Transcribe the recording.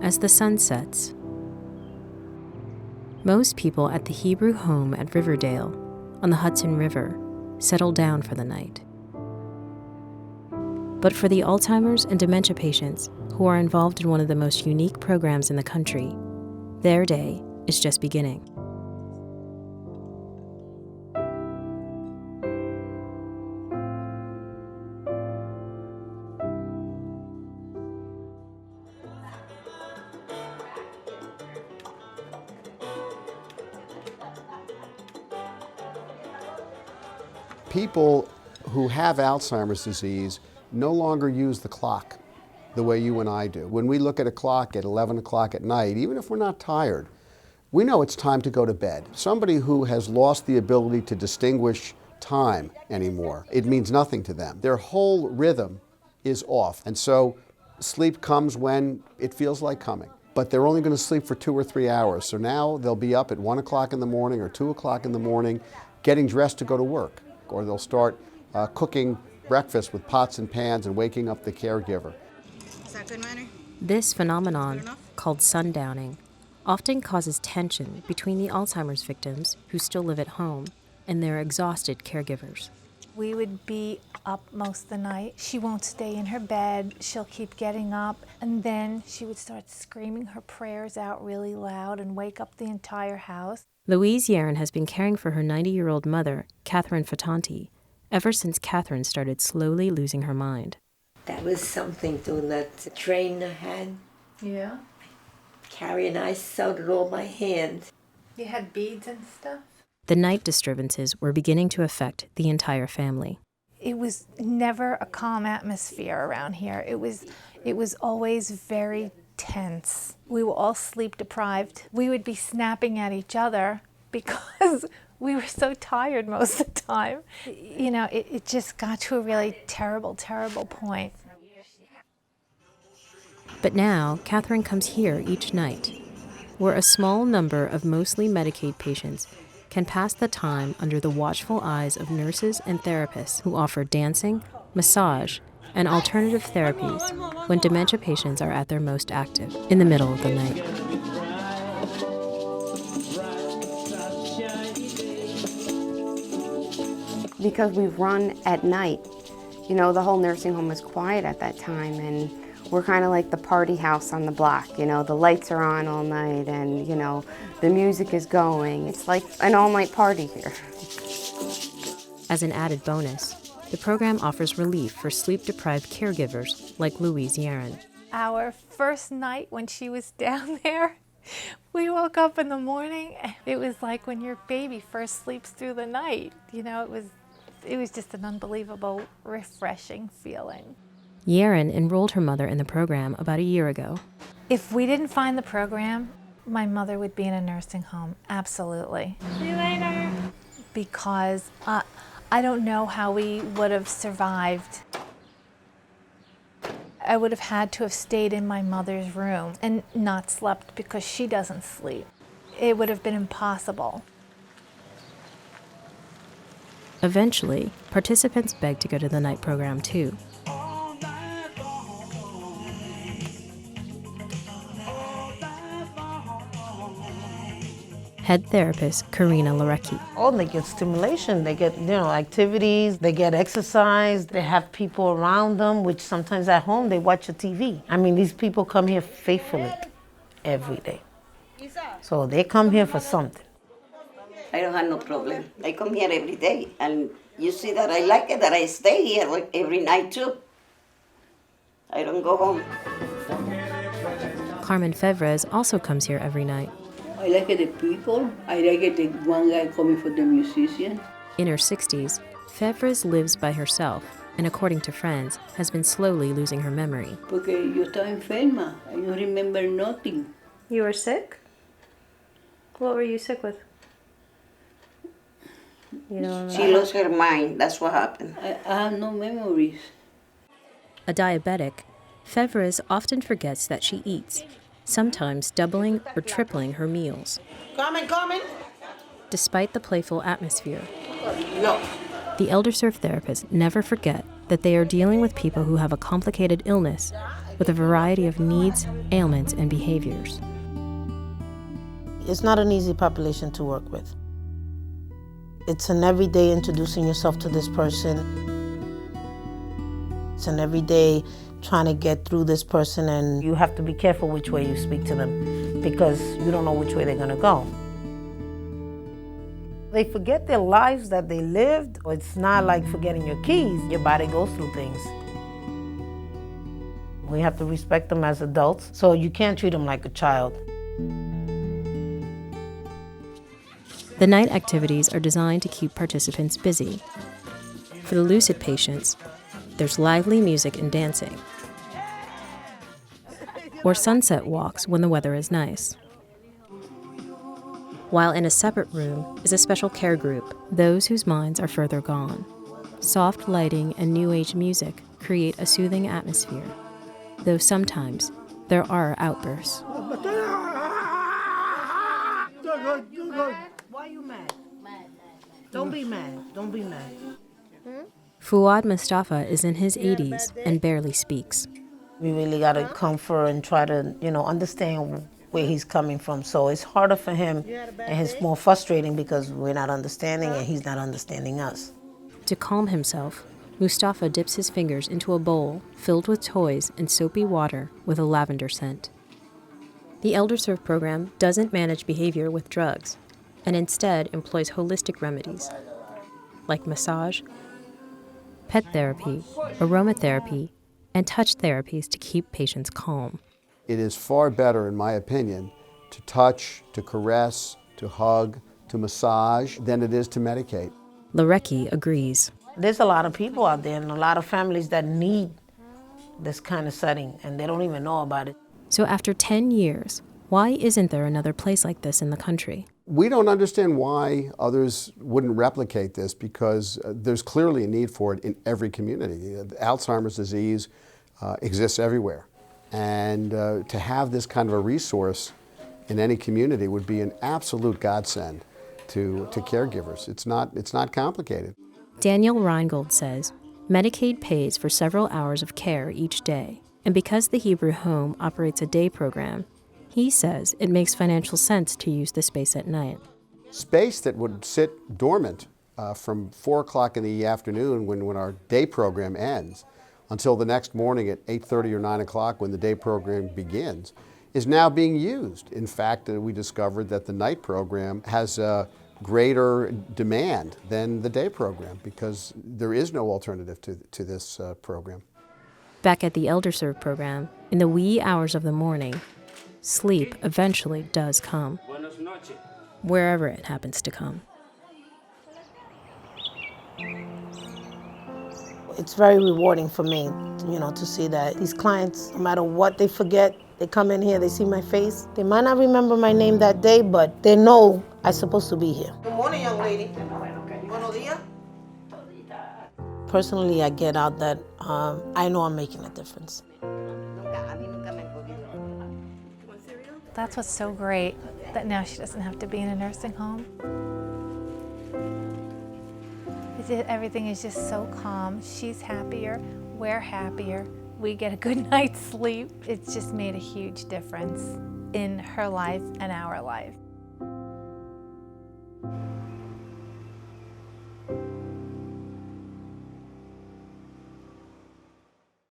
as the sun sets. Most people at the Hebrew home at Riverdale, on the Hudson River, settle down for the night. But for the Alzheimer's and dementia patients who are involved in one of the most unique programs in the country, their day is just beginning. People who have Alzheimer's disease no longer use the clock the way you and I do. When we look at a clock at 11 o'clock at night, even if we're not tired, we know it's time to go to bed. Somebody who has lost the ability to distinguish time anymore, it means nothing to them. Their whole rhythm is off. And so sleep comes when it feels like coming. But they're only going to sleep for 2 or 3 hours. So now they'll be up at 1 o'clock in the morning or 2 o'clock in the morning, getting dressed to go to work. Or they'll start cooking breakfast with pots and pans and waking up the caregiver. Is that good, Minor? This phenomenon, called sundowning, often causes tension between the Alzheimer's victims who still live at home and their exhausted caregivers. We would be up most of the night. She won't stay in her bed. She'll keep getting up, and then she would start screaming her prayers out really loud and wake up the entire house. Louise Yaron has been caring for her 90-year-old mother, Catherine Fatanti, ever since Catherine started slowly losing her mind. That was something to that train I had. Yeah? Carrie and I sewed it all by hand. You had beads and stuff? The night disturbances were beginning to affect the entire family. It was never a calm atmosphere around here. It was always very tense. We were all sleep deprived. We would be snapping at each other because we were so tired most of the time. You know, it just got to a really terrible, terrible point. But now, Catherine comes here each night, where a small number of mostly Medicaid patients can pass the time under the watchful eyes of nurses and therapists who offer dancing, massage, and alternative therapies when dementia patients are at their most active, in the middle of the night. Because we run at night, you know, the whole nursing home was quiet at that time, and we're kind of like the party house on the block. You know, the lights are on all night, and, you know, the music is going. It's like an all-night party here. As an added bonus, the program offers relief for sleep-deprived caregivers like Louise Yaron. Our first night when she was down there, we woke up in the morning. It was like when your baby first sleeps through the night. You know, it was just an unbelievable, refreshing feeling. Yaron enrolled her mother in the program about a year ago. If we didn't find the program, my mother would be in a nursing home, absolutely. See you later. Because I don't know how we would have survived. I would have had to have stayed in my mother's room and not slept because she doesn't sleep. It would have been impossible. Eventually, participants begged to go to the night program too. Head therapist Karina Larecki. Oh, they get stimulation, they get, activities, they get exercise, they have people around them, which sometimes at home they watch a TV. I mean, these people come here faithfully every day. So they come here for something. I don't have no problem. I come here every day, and you see that I like it, that I stay here like every night too. I don't go home. Carmen Fevres also comes here every night. I like the people. I like the one guy coming for the musician. In her 60s, Fevres lives by herself and, according to friends, has been slowly losing her memory. Porque yo estaba enferma. I don't remember nothing. You were sick? What were you sick with? You know, she lost her mind. That's what happened. I have no memories. A diabetic, Fevres often forgets that she eats, sometimes doubling or tripling her meals. Coming. Despite the playful atmosphere, No. the elder serve therapists never forget that they are dealing with people who have a complicated illness with a variety of needs, ailments, and behaviors. It's not an easy population to work with. It's an everyday introducing yourself to this person. It's an everyday trying to get through this person, and you have to be careful which way you speak to them because you don't know which way they're gonna go. They forget their lives that they lived. It's not like forgetting your keys. Your body goes through things. We have to respect them as adults, so you can't treat them like a child. The night activities are designed to keep participants busy. For the lucid patients, there's lively music and dancing, or sunset walks when the weather is nice. While in a separate room is a special care group, those whose minds are further gone. Soft lighting and new age music create a soothing atmosphere, though sometimes there are outbursts. Why are you mad? Don't be mad. Don't be mad. Fuad Mustafa is in his 80s and barely speaks. We really got to comfort and try to, understand where he's coming from. So it's harder for him, and it's more frustrating because we're not understanding and he's not understanding us. To calm himself, Mustafa dips his fingers into a bowl filled with toys and soapy water with a lavender scent. The ElderServe program doesn't manage behavior with drugs, and instead employs holistic remedies like massage, pet therapy, aromatherapy, and touch therapies to keep patients calm. It is far better, in my opinion, to touch, to caress, to hug, to massage than it is to medicate. Larecki agrees. There's a lot of people out there and a lot of families that need this kind of setting, and they don't even know about it. So after 10 years, why isn't there another place like this in the country? We don't understand why others wouldn't replicate this because there's clearly a need for it in every community. Alzheimer's disease exists everywhere. And to have this kind of a resource in any community would be an absolute godsend to caregivers. It's not complicated. Daniel Reingold says Medicaid pays for several hours of care each day. And because the Hebrew Home operates a day program, he says it makes financial sense to use the space at night. Space that would sit dormant from 4 o'clock in the afternoon when our day program ends until the next morning at 8:30 or 9 o'clock when the day program begins is now being used. In fact, we discovered that the night program has a greater demand than the day program because there is no alternative to this program. Back at the ElderServe program, in the wee hours of the morning, sleep eventually does come, wherever it happens to come. It's very rewarding for me, to see that these clients, no matter what they forget, they come in here, they see my face. They might not remember my name that day, but they know I'm supposed to be here. Good morning, young lady. Buenos dias. Personally, I get out that I know I'm making a difference. That's what's so great, that now she doesn't have to be in a nursing home. Everything is just so calm. She's happier, we're happier, we get a good night's sleep. It's just made a huge difference in her life and our life.